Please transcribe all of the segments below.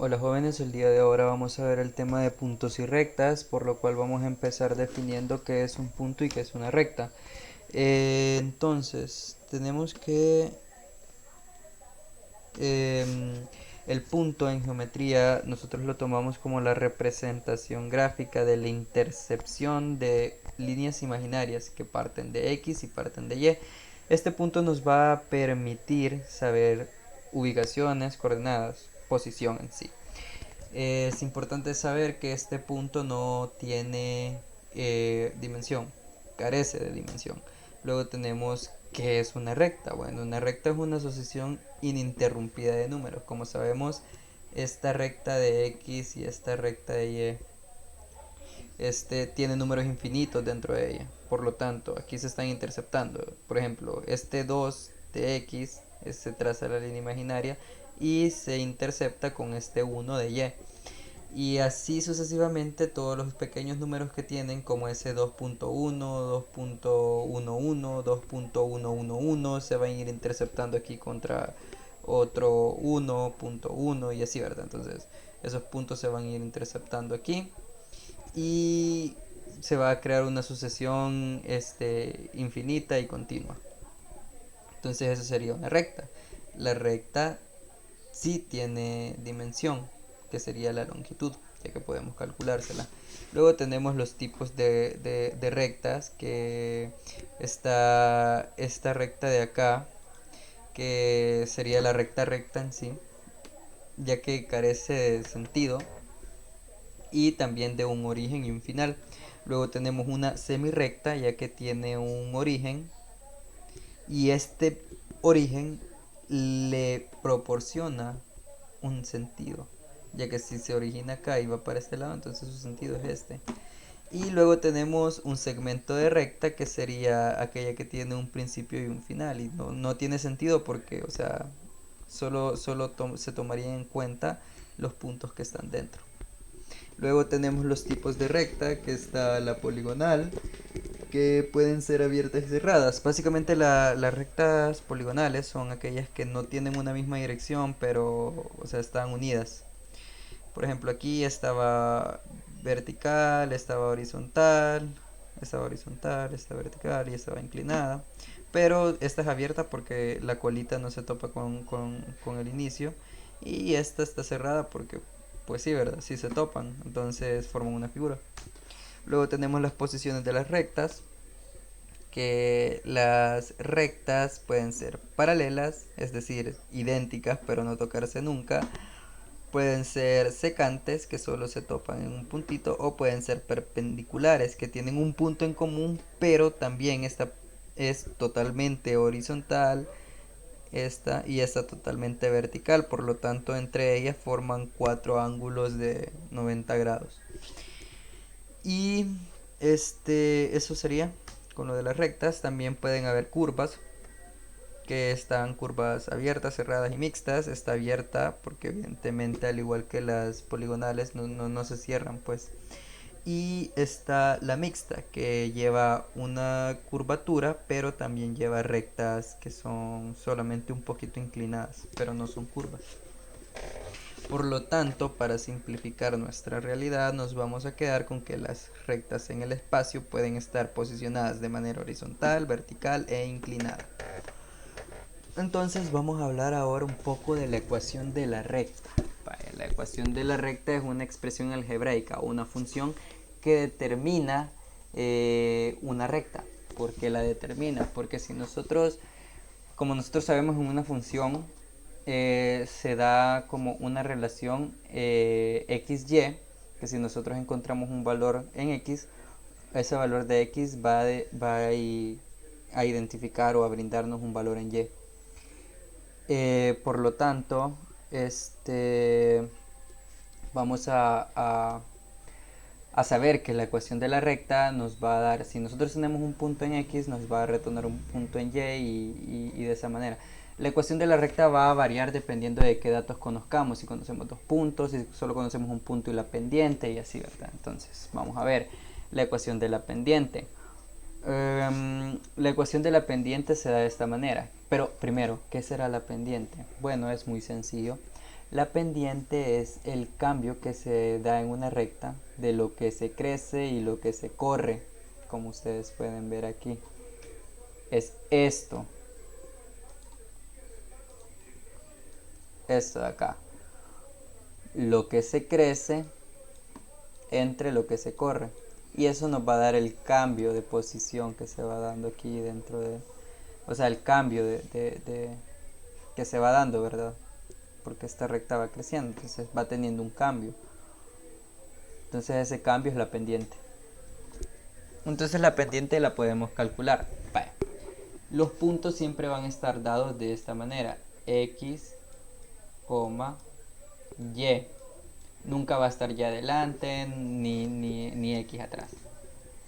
Hola jóvenes, el día de ahora vamos a ver el tema de puntos y rectas, por lo cual vamos a empezar definiendo qué es un punto y qué es una recta. Entonces, tenemos que el punto en geometría nosotros lo tomamos como la representación gráfica de la intercepción de líneas imaginarias que parten de X y parten de Y. Este punto nos va a permitir saber ubicaciones, coordenadas, posición en sí. Es importante saber que este punto no tiene dimensión, carece de dimensión. Luego tenemos qué es una recta. Bueno, una recta es una asociación ininterrumpida de números. Como sabemos, esta recta de X y esta recta de Y tiene números infinitos dentro de ella. Por lo tanto, aquí se están interceptando. Por ejemplo, este 2 de X se traza la línea imaginaria y se intercepta con este 1 de Y. Y así sucesivamente todos los pequeños números que tienen, como ese 2.1, 2.11, 2.111, se van a ir interceptando aquí contra otro 1.1 y así, ¿verdad? Entonces esos puntos se van a ir interceptando aquí y se va a crear una sucesión infinita y continua. Entonces esa sería una recta. La recta sí tiene dimensión, que sería la longitud, ya que podemos calculársela. Luego tenemos los tipos de rectas, que está esta recta de acá, que sería la recta recta en sí, ya que carece de sentido y también de un origen y un final. Luego tenemos una semirecta, ya que tiene un origen y este origen le proporciona un sentido, ya que si se origina acá y va para este lado, entonces su sentido es este. Y luego tenemos un segmento de recta, que sería aquella que tiene un principio y un final, y no tiene sentido porque, o sea, solo se tomaría en cuenta los puntos que están dentro. Luego tenemos los tipos de recta, que está la poligonal, que pueden ser abiertas y cerradas. Básicamente las rectas poligonales son aquellas que no tienen una misma dirección, pero, o sea, están unidas. Por ejemplo, aquí estaba vertical, estaba horizontal, estaba vertical y estaba inclinada. Pero esta es abierta porque la colita no se topa con el inicio. Y esta está cerrada porque, pues sí, ¿verdad? Sí se topan, entonces forman una figura. Luego tenemos las posiciones de las rectas, que las rectas pueden ser paralelas, es decir, idénticas pero no tocarse nunca. Pueden ser secantes, que solo se topan en un puntito, o pueden ser perpendiculares, que tienen un punto en común, pero también esta es totalmente horizontal, esta y esta totalmente vertical, por lo tanto entre ellas forman cuatro ángulos de 90 grados. Y eso sería con lo de las rectas. También pueden haber curvas, que están curvas abiertas, cerradas y mixtas. Está abierta porque evidentemente, al igual que las poligonales, no se cierran, pues. Y está la mixta, que lleva una curvatura, pero también lleva rectas que son solamente un poquito inclinadas, pero no son curvas. Por lo tanto, para simplificar nuestra realidad, nos vamos a quedar con que las rectas en el espacio pueden estar posicionadas de manera horizontal, vertical e inclinada. Entonces vamos a hablar ahora un poco de la ecuación de la recta. La ecuación de la recta es una expresión algebraica o una función que determina una recta. ¿Por qué la determina? Porque si nosotros, como nosotros sabemos, en una función se da como una relación XY, que si nosotros encontramos un valor en X, ese valor de X va a identificar o a brindarnos un valor en Y. Por lo tanto, vamos a saber que la ecuación de la recta nos va a dar, si nosotros tenemos un punto en X, nos va a retornar un punto en Y de esa manera. La ecuación de la recta va a variar dependiendo de qué datos conozcamos, si conocemos dos puntos, si solo conocemos un punto y la pendiente y así, ¿verdad? Entonces, vamos a ver la ecuación de la pendiente. La ecuación de la pendiente se da de esta manera. Pero primero, ¿qué será la pendiente? Bueno, es muy sencillo. La pendiente es el cambio que se da en una recta de lo que se crece y lo que se corre, como ustedes pueden ver aquí. Es esto de acá. Lo que se crece entre lo que se corre. Y eso nos va a dar el cambio de posición que se va dando aquí dentro de... O sea, el cambio que se va dando, ¿verdad? Porque esta recta va creciendo, entonces va teniendo un cambio. Entonces ese cambio es la pendiente. Entonces la pendiente la podemos calcular. Vaya. Los puntos siempre van a estar dados de esta manera. X, Y. Nunca va a estar Y adelante ni X atrás.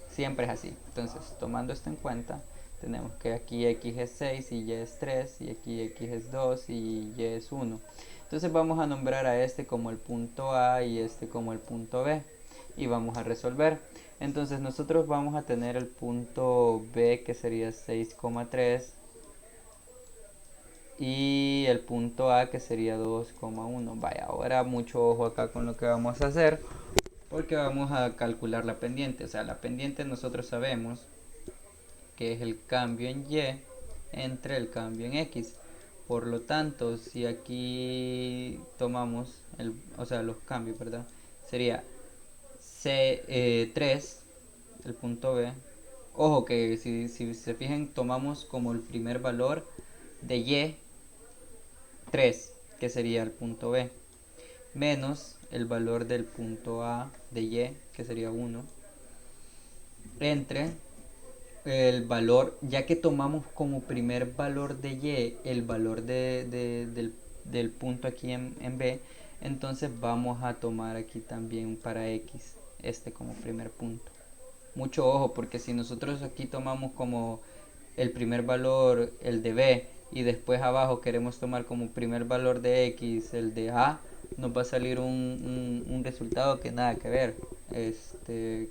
Siempre es así. Entonces, tomando esto en cuenta, tenemos que aquí X es 6 y Y es 3, y aquí X es 2 y Y es 1. Entonces vamos a nombrar a este como el punto A y este como el punto B. Y vamos a resolver. Entonces nosotros vamos a tener el punto B que sería 6,3 y el punto A que sería 2,1. Vaya, ahora mucho ojo acá con lo que vamos a hacer, porque vamos a calcular la pendiente. O sea, la pendiente nosotros sabemos que es el cambio en Y entre el cambio en X. Por lo tanto, si aquí tomamos los cambios, ¿verdad? Sería 3, el punto B. Ojo que si se fijan, tomamos como el primer valor de Y 3, que sería el punto B, menos el valor del punto A de Y, que sería 1, entre el valor, ya que tomamos como primer valor de Y el valor del punto aquí en B, entonces vamos a tomar aquí también para X este como primer punto. Mucho ojo, porque si nosotros aquí tomamos como el primer valor el de B y después abajo queremos tomar como primer valor de X el de A, nos va a salir un resultado que nada que ver,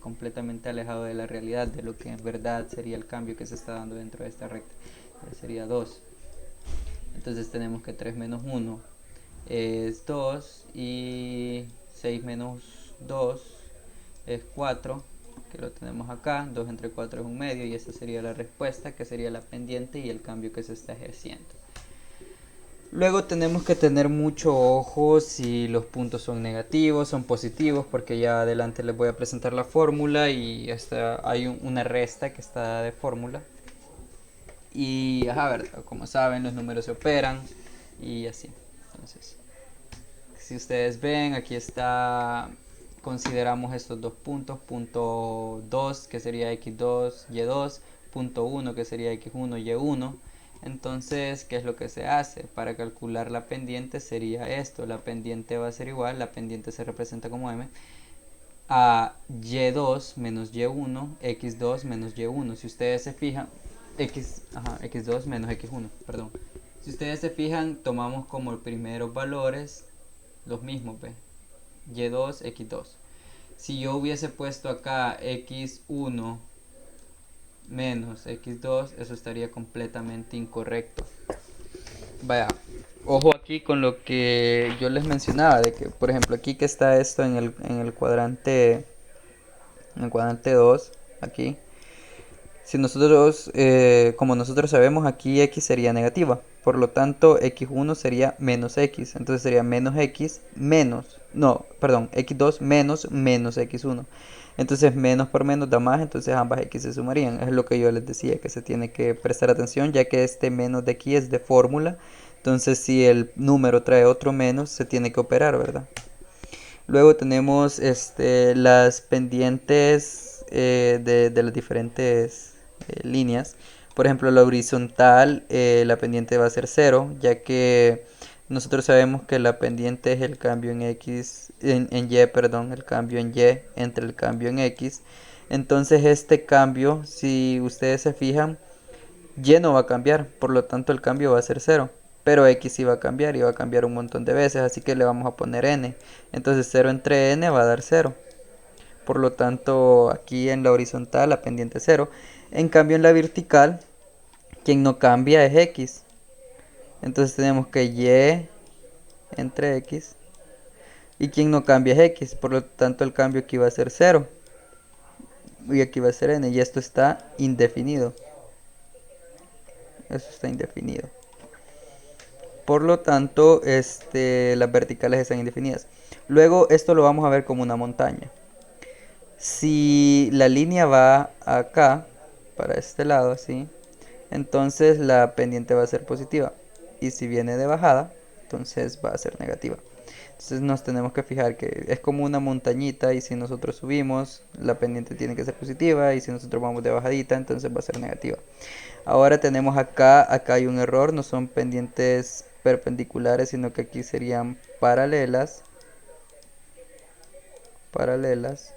completamente alejado de la realidad, de lo que en verdad sería el cambio que se está dando dentro de esta recta. Sería 2. Entonces tenemos que 3 menos 1 es 2 y 6 menos 2 es 4, que lo tenemos acá. 2 entre 4 es un medio y esa sería la respuesta, que sería la pendiente y el cambio que se está ejerciendo. Luego tenemos que tener mucho ojo si los puntos son negativos, son positivos, porque ya adelante les voy a presentar la fórmula y hay una resta que está de fórmula. Y a ver, como saben, los números se operan y así. Entonces, si ustedes ven, aquí está, consideramos estos dos puntos, punto 2 que sería x2, y2, punto 1 que sería x1, y1. Entonces, ¿qué es lo que se hace? Para calcular la pendiente sería esto, la pendiente va a ser igual, la pendiente se representa como m, a y2 menos y1, x2 menos y1. Si ustedes se fijan, x2 menos x1, perdón. Si ustedes se fijan, tomamos como primeros valores los mismos, ¿ve? Y2, X2. Si yo hubiese puesto acá X1 menos X2, eso estaría completamente incorrecto. Vaya, ojo aquí con lo que yo les mencionaba, de que por ejemplo aquí que está esto en el cuadrante 2, aquí. Si nosotros, como nosotros sabemos, aquí x sería negativa. Por lo tanto, x1 sería menos x. Entonces sería menos x menos, no, perdón, x2 menos x1. Entonces menos por menos da más, entonces ambas x se sumarían. Es lo que yo les decía, que se tiene que prestar atención, ya que este menos de aquí es de fórmula. Entonces si el número trae otro menos, se tiene que operar, ¿verdad? Luego tenemos las pendientes de las diferentes líneas. Por ejemplo, la horizontal, la pendiente va a ser 0, ya que nosotros sabemos que la pendiente es el cambio en X, en Y, perdón, el cambio en Y entre el cambio en X. Entonces este cambio, si ustedes se fijan, Y no va a cambiar, por lo tanto el cambio va a ser 0. Pero X sí va a cambiar y va a cambiar un montón de veces, así que le vamos a poner N. Entonces 0 entre N va a dar 0. Por lo tanto, aquí en la horizontal la pendiente es 0. En cambio en la vertical, quien no cambia es X. Entonces tenemos que Y entre x. Y quien no cambia es x, por lo tanto el cambio aquí va a ser 0. Y aquí va a ser n, y esto está indefinido. Eso está indefinido. Por lo tanto, las verticales están indefinidas. Luego esto lo vamos a ver como una montaña. Si la línea va acá, para este lado, así, entonces la pendiente va a ser positiva. Y si viene de bajada, entonces va a ser negativa. Entonces nos tenemos que fijar que es como una montañita y si nosotros subimos, la pendiente tiene que ser positiva y si nosotros vamos de bajadita, entonces va a ser negativa. Ahora tenemos acá hay un error, no son pendientes perpendiculares, sino que aquí serían paralelas. Paralelas.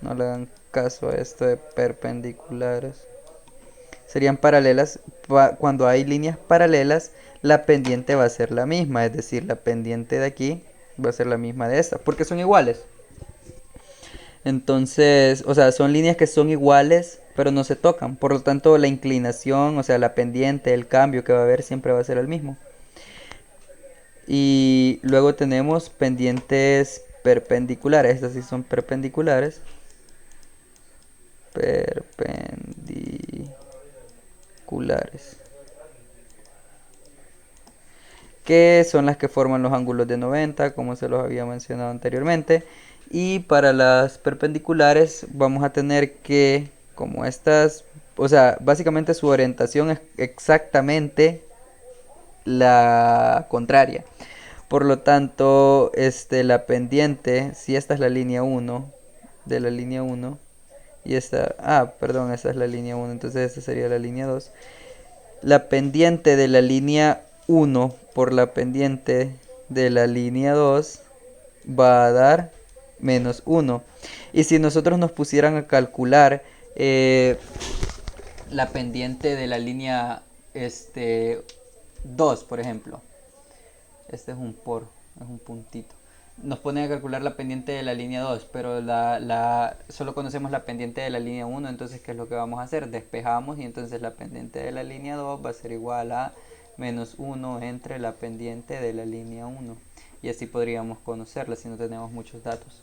No le hagan caso a esto de perpendiculares. Serían paralelas. Cuando hay líneas paralelas, la pendiente va a ser la misma. Es decir, la pendiente de aquí va a ser la misma de esta. Porque son iguales. Entonces, o sea, son líneas que son iguales, pero no se tocan. Por lo tanto, la inclinación, o sea, la pendiente, el cambio que va a haber siempre va a ser el mismo. Y luego tenemos pendientes perpendiculares. Estas sí son perpendiculares. Perpendiculares. Que son las que forman los ángulos de 90, como se los había mencionado anteriormente. Y para las perpendiculares vamos a tener que, como estas, o sea, básicamente su orientación es exactamente la contraria. Por lo tanto, la pendiente, si esta es la línea 1, de la línea 1, y esta, perdón, esta es la línea 1, entonces esta sería la línea 2. La pendiente de la línea 1 por la pendiente de la línea 2 va a dar menos 1. Y si nosotros nos pusieran a calcular la pendiente de la línea 2, por ejemplo. Este es un puntito. Nos ponen a calcular la pendiente de la línea 2, pero solo conocemos la pendiente de la línea 1, entonces ¿qué es lo que vamos a hacer? Despejamos y entonces la pendiente de la línea 2 va a ser igual a menos 1 entre la pendiente de la línea 1. Y así podríamos conocerla si no tenemos muchos datos.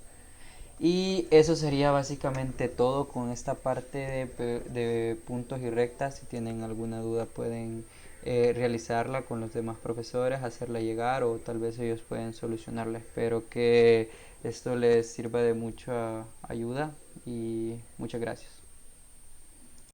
Y eso sería básicamente todo con esta parte de puntos y rectas. Si tienen alguna duda pueden realizarla con los demás profesores, hacerla llegar o tal vez ellos pueden solucionarla. Espero que esto les sirva de mucha ayuda y muchas gracias.